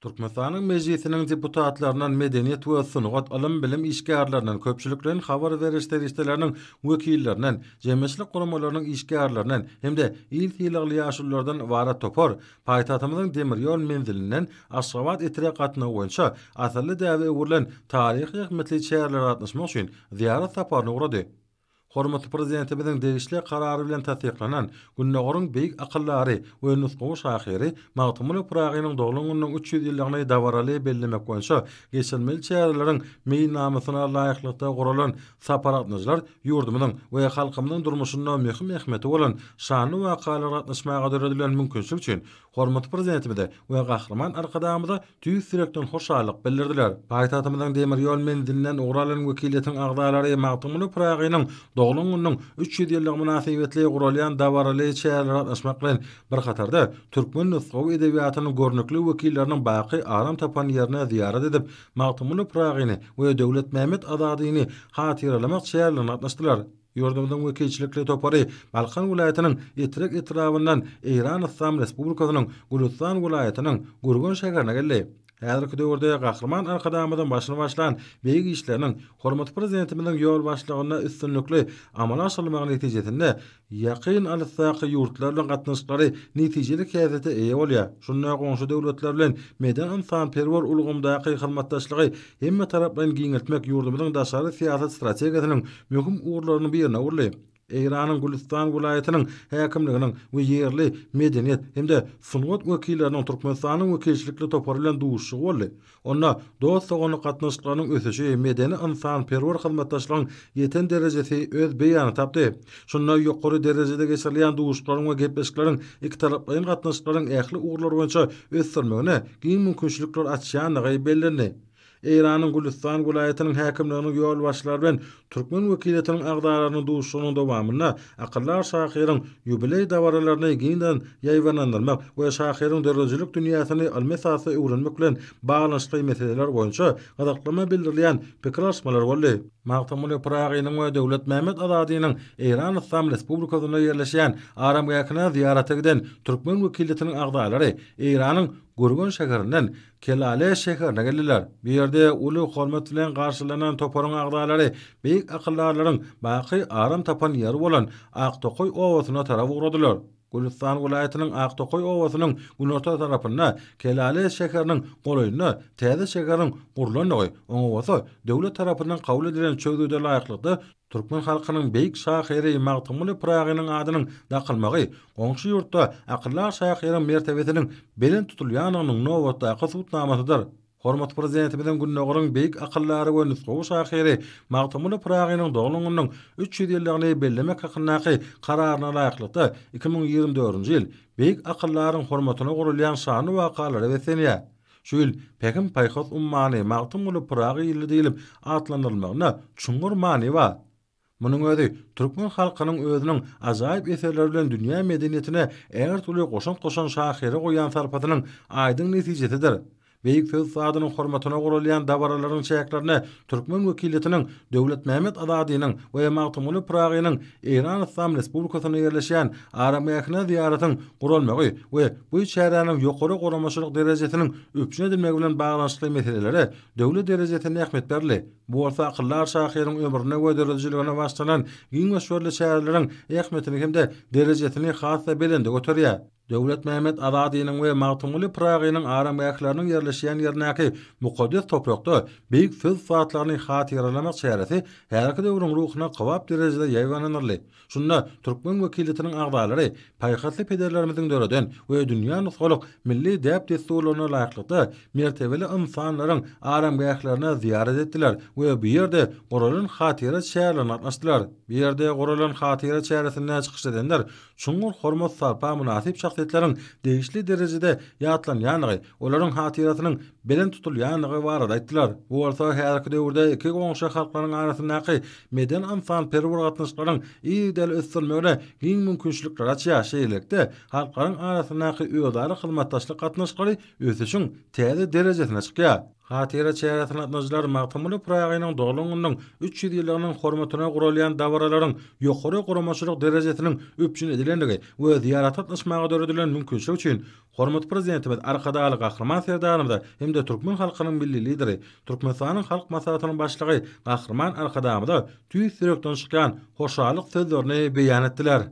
Türkmenistanyň mejlisiniň deputatlarynyň medeniýet we sunugat alim bilim işgärlerinden köpçüliklerin habar berişler işleriniň wekillerinden, jemgyýetçilik guramalarynyň işgärlerinden hemde il hilagly ýaşullardan wara topar paýtatymyzyň demir ýol menzilinden Aşgabat etire gatnagy boýunça asyrly däwre öwürlen taryhy ähmetli çäherler gatnaşmak üçin ziyaret saparyna uğrady. Hormatly prezidentimiziň degişli karary bilen tasdiklanan Günnägörüň beýik akıllary we nusgawy şahyry Magtymyl Pragynyň doglunyň 300 ýyllygyny dawaraly bellemek boýunça geçilmeli çäherleriň meýnamasyna laýyklykda guralan saparatnyjylar ýurdumyzyň we halkymyzyň durmuşynda möhüm ähmeti bolan şanly wakalar gatnaşmaga döredilen mümkinçilik üçin hormatly prezidentimize we gahrman arkadamyza tüýük sürekden hoşallyk bildirdiler. Paýtatymyzyň demir ýol menzilinden uguralan wekilletiň agdalary Magtymyl Pragynyň doglunyň 300 ýyllyk münasibetli guralýan dawaraly çäherler gatnaşmak bilen bir hatarda türkmen nusgawy edebiýatynyň görnükli wekilleriniň baky aram tapan ýerine ziyaret edip Magtymyl Pragyny we Döwlet Mehmet Azadyny hatyralamak çäherlerini gatnaşdylar. Ýurdumyzyň wekilçilikli topary Balkan vilayatynyň Etirek etrabyndan Eýran Islam Respublikasynyň Gulistan vilayatynyň Gurgun şäherine geldi. Häzirki döwürde gahrman arkadamyzyň başyna başlan beýik işleriniň hormatly prezidentimiziň ýol başlygyna üstünlikli amala aşyrylmagy netijesinde ýakyn alsaky ýurtlar bilen gatnaşyklary netijeli käzete eýe bolýar. Şunday goňşy döwletler bilen medan insan perwer ulgamdaky hyzmatdaşlygy hemme tarapdan giňeltmek ýurdumyzyň daşary siýasat strategiýasynyň möhüm uğurlaryny birine urly. Eýranyň Gulistan vilayatynyň häkimliginiň we ýerli medeniýet hemde sunugat wekilleriniň Türkmenistanyň wekilçilikli topary bilen duşuşy boldy. Onda dost sogony gatnaşyklarynyň ösüşi medeni insan perwer hyzmatdaşlygyň ýeten derejesi öz beýany tapdy. Şunday ýokary derejede geçirilýän duşuşlaryň we gepleşikleriň iki taraplaryň gatnaşyklaryň ähli uğurlary boýunça ösdürmegine giň mümkinçilikler açýanlygy bellendi. Eýranyň Gulistan vilayatynyň häkimliginiň ýol başlary bilen türkmen wekilletiniň agdalarynyň duşuşynyň dowamyna akyllar şahyryň ýubiley dawaralaryny giňden ýaýwanlandyrmak we şahyryň dörejilik dünýäsini almesasy öwrenmek bilen baglanşykly meseleler boýunça gazaklama bildirilýän pikirleşmeler boldy. Magtymyl Pragynyň we Döwlet Mehmet Azadynyň Eýran Islam Respublikasyna ýerleşýän Aram ýakyna ziyaret eden türkmen wekilletiniň agdalary Eýranyň Gurgun şäherinden Kelale şäherine geldiler. Bu ýerde uly hormat bilen garşylanan toparyň agdalary beýik akyllarlaryň baky aram tapan ýeri bolan Aktokoy owasyna tarap ugradylar. Gulistan vilayatynyň Aktokoy owasynyň günorta tarapynda Kelale şäheriniň golaýyna täze şäheriniň gurulanyny oňa döwlet tarapyndan kabul edilen çögüde laýyklykda türkmen halkynyň beýik şahyry Magtymyl Pragynyň adynyň daqylmagy goňşy ýurtda akyllar şahyryň mertebesiniň belen tutulýanynyň nowatda gysutnamasydyr. Hormatly prezidentimiziň Günnägörüň beýik akyllary we nusgawy şahyry Magtymyl Pragynyň doglunyň 300 ýyllygyny bellemek hakyndaky kararyna laýyklykda 2024-nji ýyl beýik akyllaryň hormatyna gurulýan şanly wakalary besenýär. Şu ýyl Pekin paýhos ummany Magtymyl Pragy ýyly diýilip atlandyrylmagyna çuňur many bar. Munyň özi türkmen halkynyň özüniň ajaýyp eserleri bilen dünýä medeniýetine eger türlü goşan şahyry goýan sarpatynyň aýdyň netijesidir. Beýik söz sadynyň hormatyna gurulýan dawaralaryň çäklerini türkmen wekilletiniň Döwlet Mehmet Azadynyň we Magtymyl Pragynyň Eýran Islam Respublikasyna ýerleşýän Aram ýakyna ziyaretin gurulmagy we bu çäranyň ýokary goramaçylyk derejesiniň öpüşine edilmegi bilen baglanşykly meseleleri döwlet derejesinde ähmet berildi. Bu bolsa akyllar şahyryň ömrüne we derejeligine başlanan giň meşhurly çäreleriň ähmetini hemde derejesini hassa belende göterýär. Döwlet Mehmet Azadynyň we Magtymyl Pragynyň Aram ýaklarynyň ýerleşýän ýerindäki mukaddes toprakda beýik söz satlaryny hatyralamak çäresi härki döwrüň ruhyna gowap derejede ýaýwanlanyrly. Şunda türkmen wekilletiniň agdalary paýhatly pederlerimiziň döreden we dünýä nusgalyk milli däp desturlaryna laýyklykda mertebeli insanlaryň Aram ýaklaryna ziyaret etdiler we bu ýerde guralan hatyra çärelerini atnaşdylar. Bu ýerde guralan hatyra çäresinden çykyş edenler çuňur hormat sarpa münasip şahsiýetleriň degişli derejede ýatlanýanyny, olaryň hatyrasynyň belen tutulýanyny barada aýtdylar. Bu bolsa häzirki döwürde iki goňşy halklaryň arasyndaky meden insan perwer gatnaşyklaryň ýyl ösdürmegine giň mümkinçilikler açýar şeýlelikde halklaryň arasyndaky öýdary hyzmatdaşlyk gatnaşyklary ösüşiň täze derejesine çykýar. Hatira çäýrätiň atnaşylar magtymly Pragaýynyň doglangynyň 300 ýyllygynyň hormatyna gurulýan dawralaryň ýokary guramaçylyk derejesiniň öpçün edilendigi we ziyarat atnaşmaga döredilen mümkinçilik üçin hormat prezidentimiz Arkadaly Gahrman Serdanowda hem-de Türkmen halkynyň milli lideri, Türkmenistanyň halk maslahatynyň başlygy Gahrman Arkadamyda tüýs ýürekden çykýan hoşallyk sözlerini beýan etdiler.